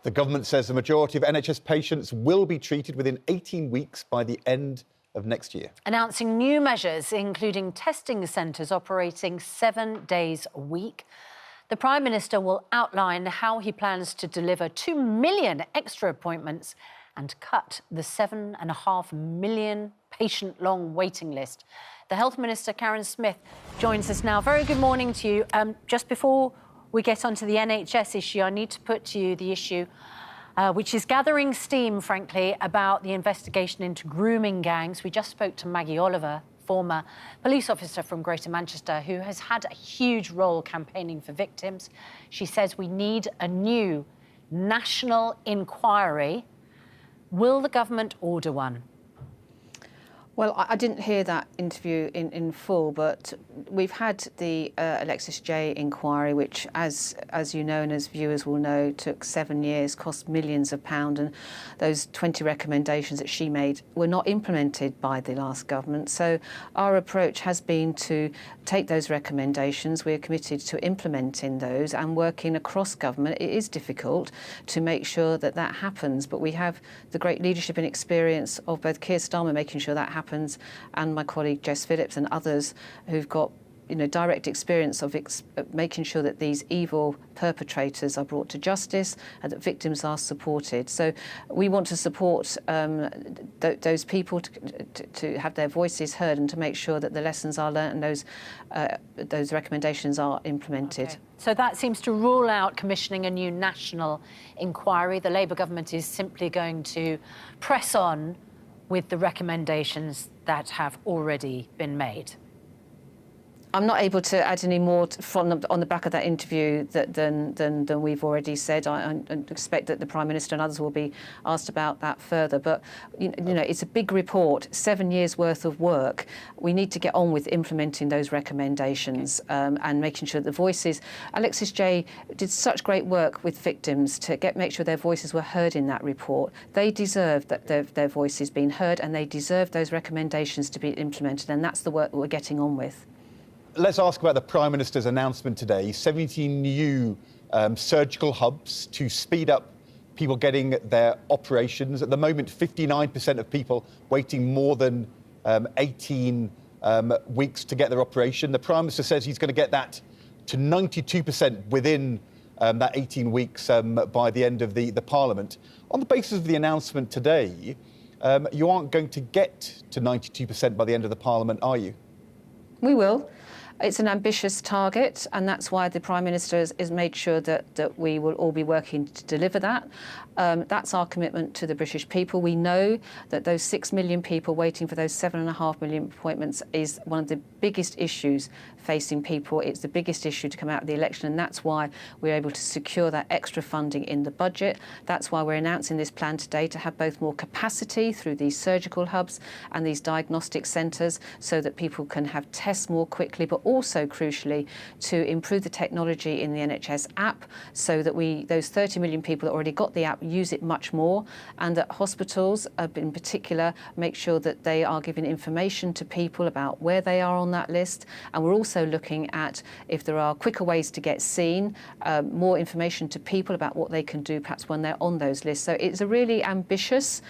The government says the majority of NHS patients will be treated within 18 weeks by the end of next year. Announcing new measures, including testing centres operating 7 days a week. The Prime Minister will outline how he plans to deliver 2 million extra appointments and cut the 7.5 million patient-long waiting list. The Health Minister, Karin Smyth, joins us now. Very good morning to you. Just before we get onto the NHS issue, I need to put to you the issue which is gathering steam, frankly, about the investigation into grooming gangs. We just spoke to Maggie Oliver, former police officer from Greater Manchester, who has had a huge role campaigning for victims. She says we need a new national inquiry. Will the government order one? Well, I didn't hear that interview in full, but we've had the Alexis J inquiry, which, as you know and as viewers will know, took 7 years, cost millions of pounds, and those 20 recommendations that she made were not implemented by the last government. So our approach has been to take those recommendations. We're committed to implementing those and working across government. It is difficult to make sure that that happens, but we have the great leadership and experience of both Keir Starmer making sure that happens, and my colleague Jess Phillips and others who've got direct experience of making sure that these evil perpetrators are brought to justice and that victims are supported. So we want to support those people to have their voices heard and to make sure that the lessons are learnt and those recommendations are implemented. Okay. So that seems to rule out commissioning a new national inquiry. The Labour government is simply going to press on with the recommendations that have already been made. I'm not able to add any more on the back of that interview than we've already said. I expect that the Prime Minister and others will be asked about that further. But it's a big report, 7 years worth of work. We need to get on with implementing those recommendations and making sure that the voices. Alexis J did such great work with victims to make sure their voices were heard in that report. They deserve that their voices being heard, and they deserve those recommendations to be implemented. And that's the work that we're getting on with. Let's ask about the Prime Minister's announcement today. 17 new surgical hubs to speed up people getting their operations. At the moment, 59% of people waiting more than 18 weeks to get their operation. The Prime Minister says he's going to get that to 92% within that 18 weeks by the end of the Parliament. On the basis of the announcement today, you aren't going to get to 92% by the end of the Parliament, are you? We will. It's an ambitious target, and that's why the Prime Minister has made sure that we will all be working to deliver that. That's our commitment to the British people. We know that those 6 million people waiting for those 7.5 million appointments is one of the biggest issues facing people. It's the biggest issue to come out of the election, and that's why we're able to secure that extra funding in the budget. That's why we're announcing this plan today to have both more capacity through these surgical hubs and these diagnostic centres so that people can have tests more quickly, but also, crucially, to improve the technology in the NHS app so that those 30 million people that already got the app use it much more, and that hospitals, in particular, make sure that they are giving information to people about where they are on that list. And we're also looking at if there are quicker ways to get seen, more information to people about what they can do perhaps when they're on those lists. So it's a really ambitious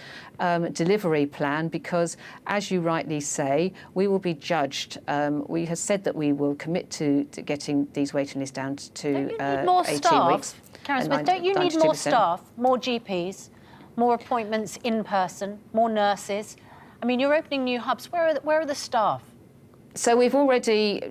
delivery plan because, as you rightly say, we will be judged. We have said that we will commit to getting these waiting lists down to 18 weeks. Karin Smyth, don't you need more staff, more GPs, more appointments in person, more nurses? I mean, you're opening new hubs. Where are the staff? So we've already,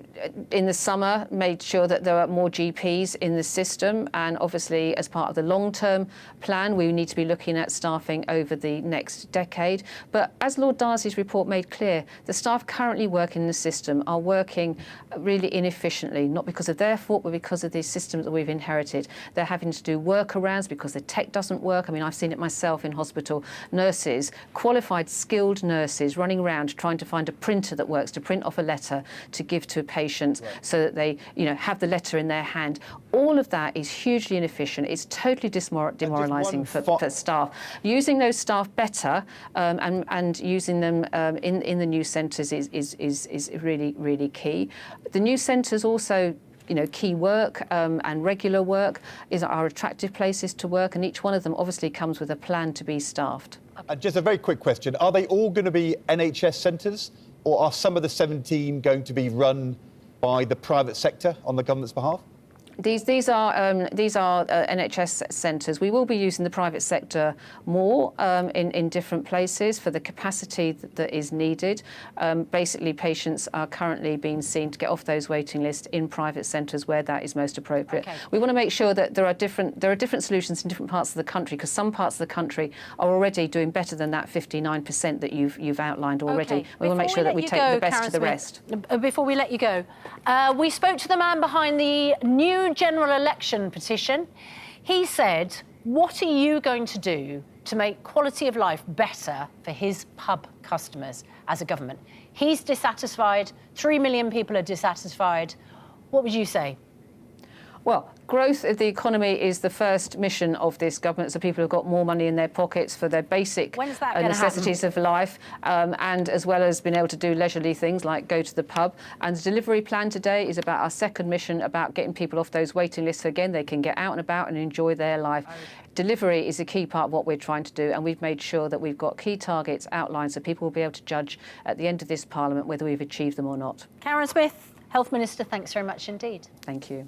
in the summer, made sure that there are more GPs in the system, and obviously as part of the long-term plan we need to be looking at staffing over the next decade. But as Lord Darcy's report made clear, the staff currently working in the system are working really inefficiently, not because of their fault but because of the systems that we've inherited. They're having to do workarounds because the tech doesn't work. I mean, I've seen it myself in hospital. Nurses, qualified, skilled nurses running around trying to find a printer that works to print off a letter to give to a patient so that they, have the letter in their hand. All of that is hugely inefficient. It's totally demoralising for staff. Using those staff better and using them in the new centres is really, really key. The new centres also key work and regular work are attractive places to work, and each one of them obviously comes with a plan to be staffed. Just a very quick question. Are they all going to be NHS centres, or are some of the 17 going to be run by the private sector on the government's behalf? These are NHS centres. We will be using the private sector more in different places for the capacity that is needed. Basically, patients are currently being seen to get off those waiting lists in private centres where that is most appropriate. Okay. We want to make sure that there are different solutions in different parts of the country, because some parts of the country are already doing better than that 59% that you've outlined already. Okay. We want to make sure that we take the best to the rest. Before we let you go, we spoke to the man behind the new general election petition. He said, what are you going to do to make quality of life better for his pub customers as a government? He's dissatisfied. 3 million people are dissatisfied. What would you say? Well, growth of the economy is the first mission of this government, so people have got more money in their pockets for their basic necessities of life, and as well as being able to do leisurely things like go to the pub. And the delivery plan today is about our second mission, about getting people off those waiting lists so again they can get out and about and enjoy their life. Okay. Delivery is a key part of what we're trying to do, and we've made sure that we've got key targets outlined so people will be able to judge at the end of this Parliament whether we've achieved them or not. Karin Smyth, Health Minister, thanks very much indeed. Thank you.